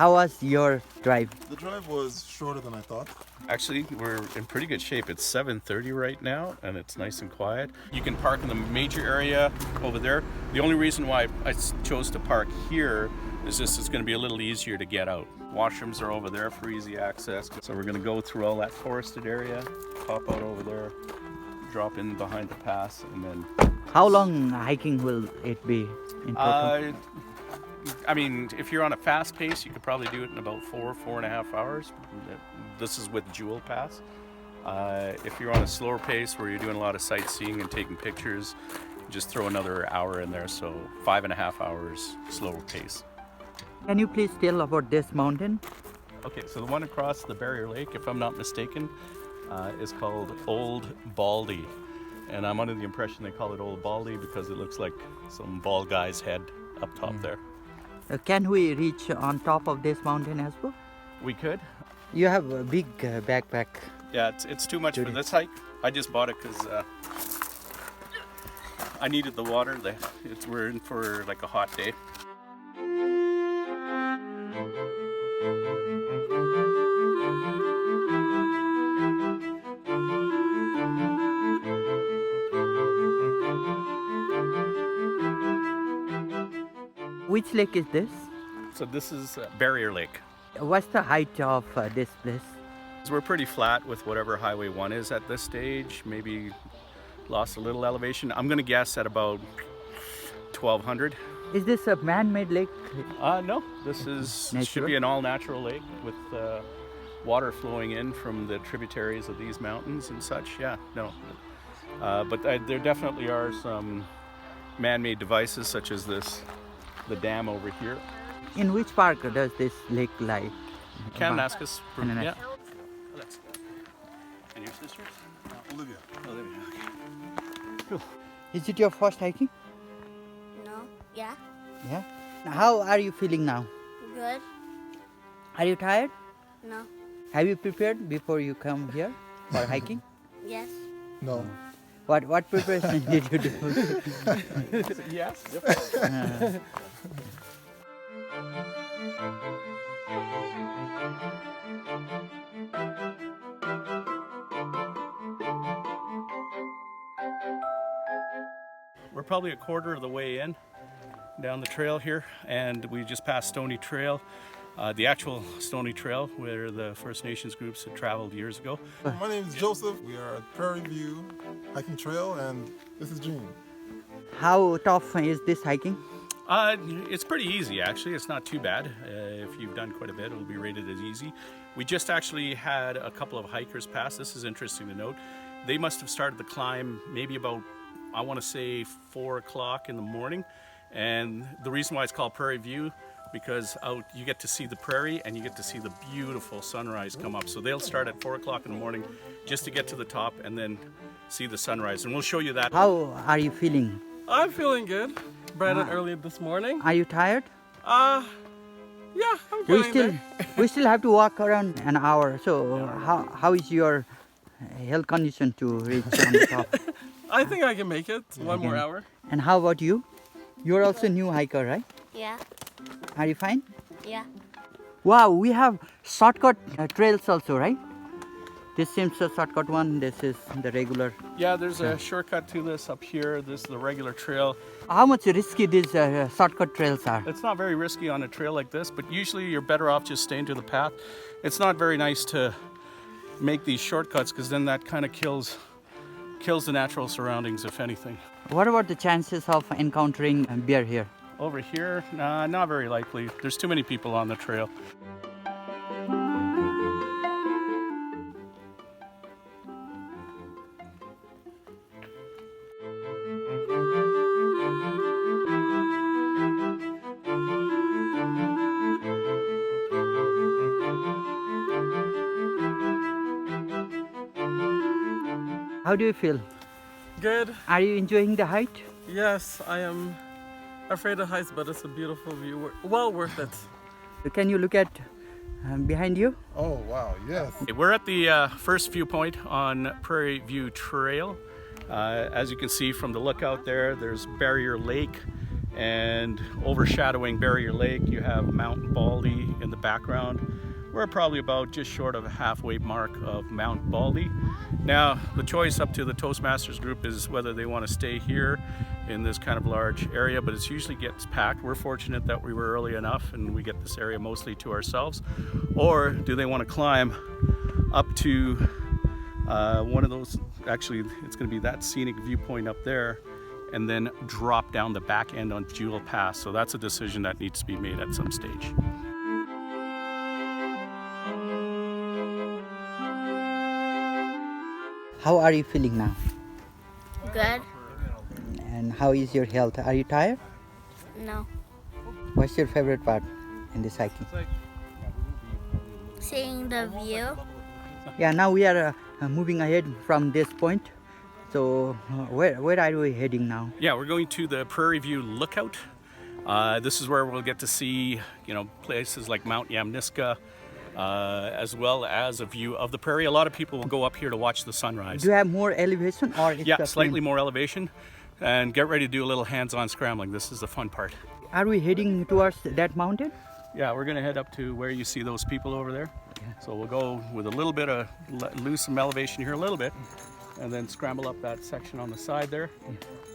How was your drive? The drive was shorter than I thought. Actually, we're in pretty good shape. It's 7:30 right now, and it's nice and quiet. You can park in the major area over there. The only reason why I chose to park here is just it's going to be a little easier to get out. Washrooms are over there for easy access. So we're going to go through all that forested area, pop out over there, drop in behind the pass, and then... How long hiking will it be in total? I mean, if you're on a fast pace, you could probably do it in about 4.5 hours. This is with Jewell Pass. If you're on a slower pace where you're doing a lot of sightseeing and taking pictures, just throw another hour in there. So 5.5 hours slower pace. Can you please tell about this mountain? Okay, so the one across the Barrier Lake, if I'm not mistaken, is called Old Baldy. And I'm under the impression they call it Old Baldy because it looks like some bald guy's head up top there. Can we reach on top of this mountain as well? We could. You have a big backpack. Yeah, it's too much for this hike. I just bought it because I needed the water. We're in for like a hot day. Which lake is this? So this is Barrier Lake. What's the height of this place? So we're pretty flat with whatever Highway 1 is at this stage. Maybe lost a little elevation. I'm going to guess at about 1,200. Is this a man-made lake? No, this should be an all-natural lake with water flowing in from the tributaries of these mountains and such. Yeah, no. But there definitely are some man-made devices such as the dam over here. In which park does this lake lie? Kananaskis. Kananaskis. Yeah. And your sister? Olivia. Olivia, okay. Cool. Is it your first hiking? No. Yeah. Yeah. How are you feeling now? Good. Are you tired? No. Have you prepared before you come here for hiking? Yes. No. What preparation did you do? Yes. We're probably a quarter of the way in down the trail here, and we just passed Stoney Trail, the actual Stoney Trail where the First Nations groups had traveled years ago. My name is Joseph. We are at Prairie View Hiking Trail, and this is Gene. How tough is this hiking? It's pretty easy, actually. It's not too bad. If you've done quite a bit, it'll be rated as easy. We just actually had a couple of hikers pass. This is interesting to note. They must have started the climb maybe about, I want to say 4 o'clock in the morning. And the reason why it's called Prairie View, because out you get to see the prairie and you get to see the beautiful sunrise come up. So they'll start at 4 o'clock in the morning just to get to the top and then see the sunrise. And we'll show you that. How are you feeling? I'm feeling good. Bright and early this morning. Are you tired? Yeah, I'm getting there. We still have to walk around an hour. So how is your health condition to reach on the top? I think I can make it. One more hour. And how about you? You're also a new hiker, right? Yeah. Are you fine? Yeah. Wow, we have shortcut trails also, right? This seems a shortcut one. This is the regular. Yeah, there's a shortcut to this up here. This is the regular trail. How much risky these shortcut trails are? It's not very risky on a trail like this, but usually you're better off just staying to the path. It's not very nice to make these shortcuts because then that kind of kills the natural surroundings, if anything. What about the chances of encountering bear here? Over here, nah, not very likely. There's too many people on the trail. How do you feel? Good. Are you enjoying the hike? Yes, I am afraid of heights, but it's a beautiful view. Well worth it. Can you look at behind you? Oh, wow, yes. We're at the first viewpoint on Prairie View Trail. As you can see from the lookout there, there's Barrier Lake And overshadowing Prairie Lake, you have Mount Baldy in the background. We're probably about just short of a halfway mark of Mount Baldy. Now, the choice up to the Toastmasters group is whether they want to stay here in this kind of large area, but it usually gets packed. We're fortunate that we were early enough and we get this area mostly to ourselves. Or do they want to climb up to one of those, actually it's going to be that scenic viewpoint up there, and then drop down the back end on Jewell Pass. So that's a decision that needs to be made at some stage. How are you feeling now? Good. And how is your health? Are you tired? No. What's your favorite part in this hiking? Seeing the view. Yeah, now we are moving ahead from this point. So where are we heading now? Yeah, we're going to the Prairie View Lookout. This is where we'll get to see, places like Mount Yamniska, as well as a view of the prairie. A lot of people will go up here to watch the sunrise. Do you have more elevation or it's Yeah, the slightly same? more elevation. And get ready to do a little hands-on scrambling. This is the fun part. Are we heading towards that mountain? Yeah, we're gonna head up to where you see those people over there. So we'll go with a little bit of lose some elevation here a little bit, and then scramble up that section on the side there.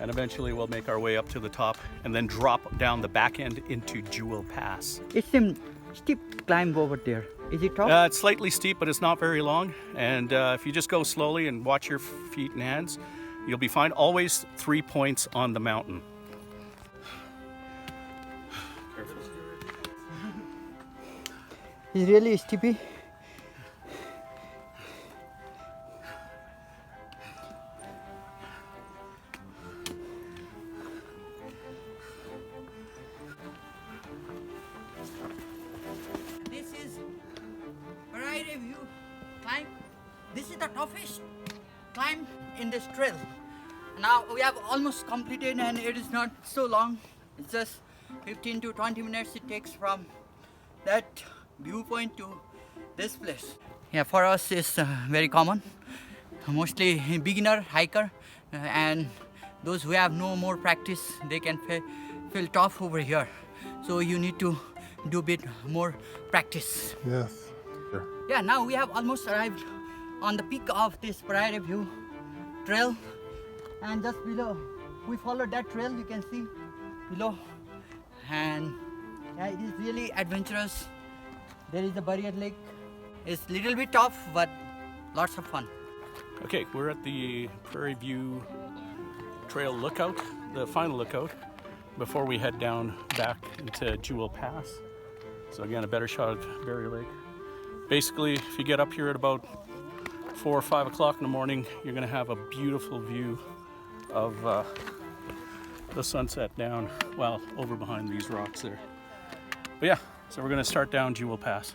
And eventually we'll make our way up to the top and then drop down the back end into Jewell Pass. It's a steep climb over there. Is it tough? It's slightly steep, but it's not very long. And if you just go slowly and watch your feet and hands, you'll be fine. Always 3 points on the mountain. Careful. It's really steepy. This is Prairie View climb. This is the toughest climb in this trail. Now we have almost completed and it is not so long. It's just 15 to 20 minutes it takes from that viewpoint to this place. Yeah, for us it's very common. Mostly beginner hiker and those who have no more practice, they can feel tough over here. So you need to do a bit more practice. Yes. Here. Yeah, now we have almost arrived on the peak of this Prairie View trail, and just below we followed that trail, you can see below, and yeah, it is really adventurous. There is a barrier lake. It's little bit tough but lots of fun. Okay, we're at the Prairie View Trail Lookout, the final lookout, before we head down back into Jewell Pass. So again, a better shot of Prairie Lake. Basically, if you get up here at about 4 or 5 o'clock in the morning, you're gonna have a beautiful view of the sunset down, well, over behind these rocks there. But yeah, so we're gonna start down Jewell Pass.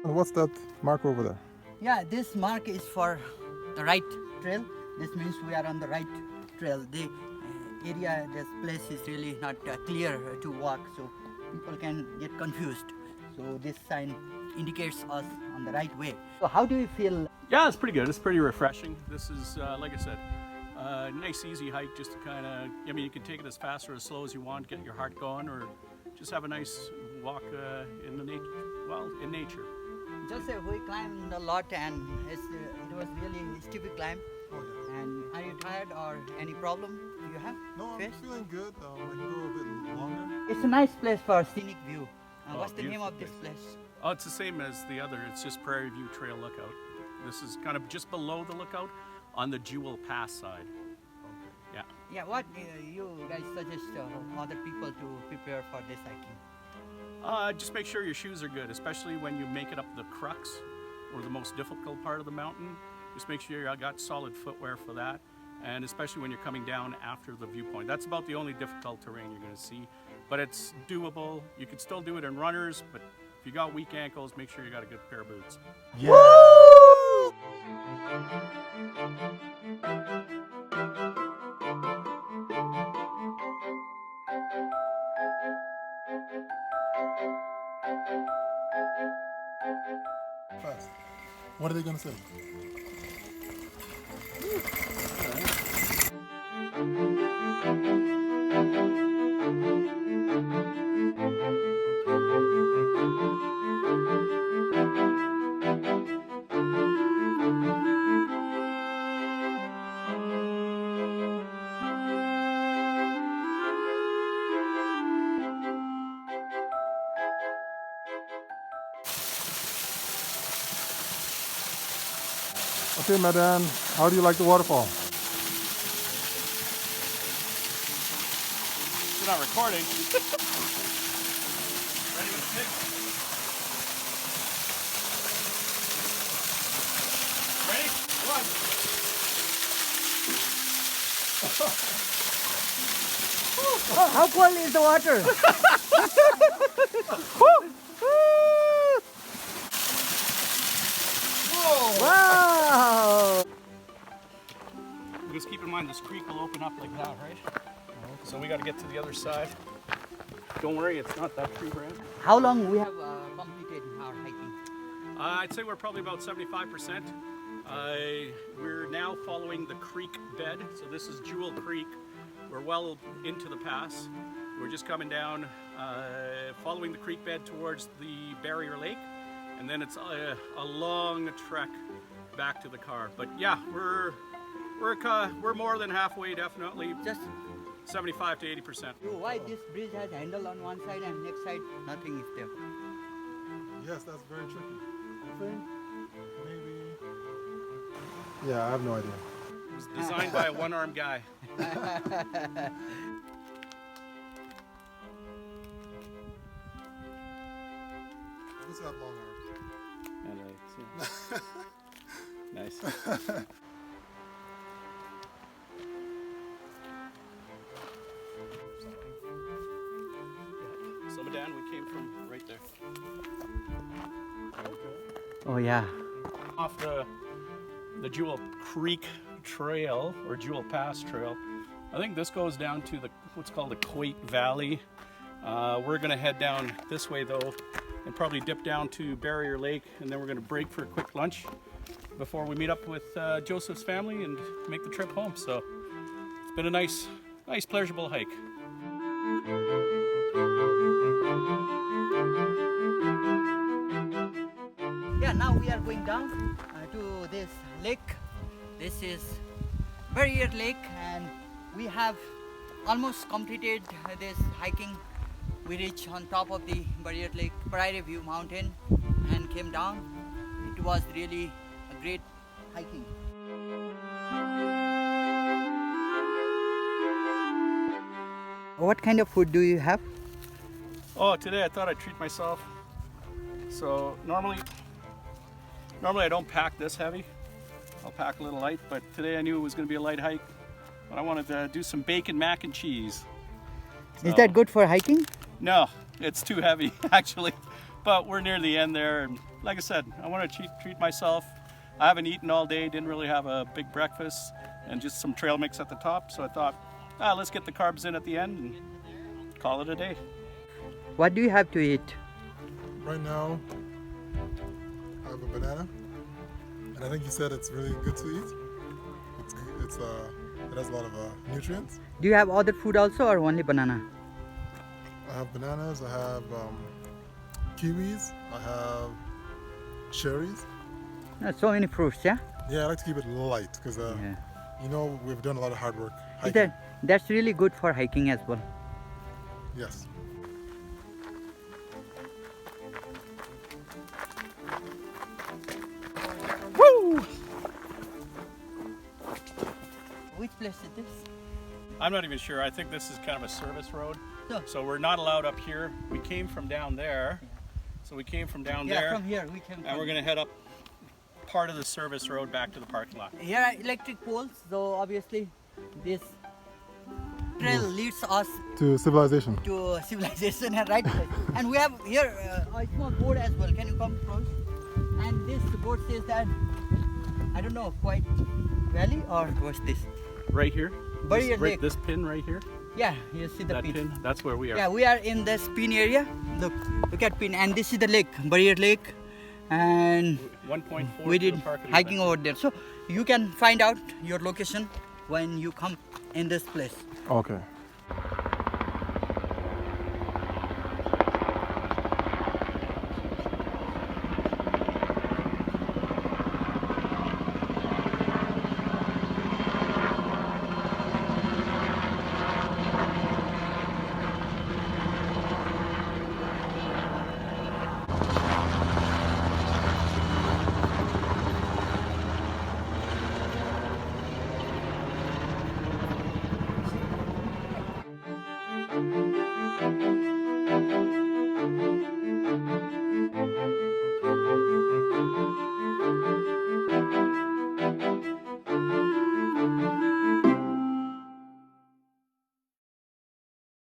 And what's that mark over there? Yeah, this mark is for the right trail. This means we are on the right trail. The area, this place is really not clear to walk, so people can get confused. So this sign indicates us on the right way. So how do you feel? Yeah, it's pretty good. It's pretty refreshing. This is, like I said, a nice easy hike just to kind of, you can take it as fast or as slow as you want, get your heart going, or just have a nice walk in the nature. Just we climbed a lot and it was really a steep climb. And are you tired or any problem you have? No, I'm faced? feeling good. I can go a bit longer. It's a nice place for scenic view. What's the name beautiful of this place? Oh, it's the same as the other. It's just Prairie View Trail Lookout. This is kind of just below the lookout on the Jewell Pass side. Yeah. Yeah, what you guys suggest other people to prepare for this hiking? Just make sure your shoes are good, especially when you make it up the crux or the most difficult part of the mountain. Just make sure you got solid footwear for that, and especially when you're coming down after the viewpoint. That's about the only difficult terrain you're going to see, but it's doable. You can still do it in runners, but if you got weak ankles, make sure you got a good pair of boots. Yeah. Yeah, What are they going to say? Okay, madam, how do you like the waterfall? You're not recording. Ready with the pig? Ready? One. How cold is the water? Wow! Just keep in mind this creek will open up like that, right? So we got to get to the other side. Don't worry, it's not that tree branch. How long we have completed our hiking? I'd say we're probably about 75%. We're now following the creek bed. So this is Jewell Creek. We're well into the pass. We're just coming down, following the creek bed towards the Prairie Lake. And then it's a long trek back to the car. But yeah, we're more than halfway, definitely. Just 75 to 80%. why this bridge has handle on one side and next side nothing is there? Yes, that's very tricky. I think maybe. Yeah, I have no idea. It was designed by a one-armed guy. This have long arms. Nice. So Madan, we came from right there. Oh yeah. Off the Jewell Creek Trail or Jewell Pass Trail. I think this goes down to what's called the Quake Valley. We're gonna head down this way though, and probably dip down to Prairie Lake, and then we're gonna break for a quick lunch before we meet up with Joseph's family and make the trip home. So it's been a nice pleasurable hike. Yeah, now we are going down to this lake. This is Prairie Lake, and we have almost completed this hiking. We reached on top of the Prairie Lake, Prairie View Mountain, and came down. It was really a great hiking. What kind of food do you have? Oh, today I thought I'd treat myself. So normally I don't pack this heavy. I'll pack a little light, but today I knew it was going to be a light hike. But I wanted to do some bacon mac and cheese. Is that good for hiking? No, it's too heavy actually. But we're near the end there, and like I said, I want to treat myself. I haven't eaten all day, didn't really have a big breakfast, and just some trail mix at the top. So I thought, let's get the carbs in at the end and call it a day. What do you have to eat? Right now, I have a banana, and I think you said it's really good to eat. It has a lot of nutrients. Do you have other food also, or only banana? I have bananas, I have kiwis, I have cherries. So many fruits, yeah? Yeah, I like to keep it light because you know, we've done a lot of hard work hiking. That's really good for hiking as well. Yes. Woo! Which place is this? I'm not even sure. I think this is kind of a service road. No. So we're not allowed up here. We came from down there. So we came from down there. Yeah, from here we came. And we're going to head up part of the service road back to the parking lot. Here are electric poles, so obviously this trail leads us To civilization. to civilization, right? And we have here a small board as well. Can you come close? And this board says that, I don't know, Quake Valley or what's this? Right here. Prairie Lake. This pin right here. Yeah, you see the That pin. pin. That's where we are. Yeah, we are in this pin area. Look at pin, and this is the lake, Prairie Lake, and 1.4 we to the did park and hiking event. over there. So you can find out your location when you come in this place. Okay.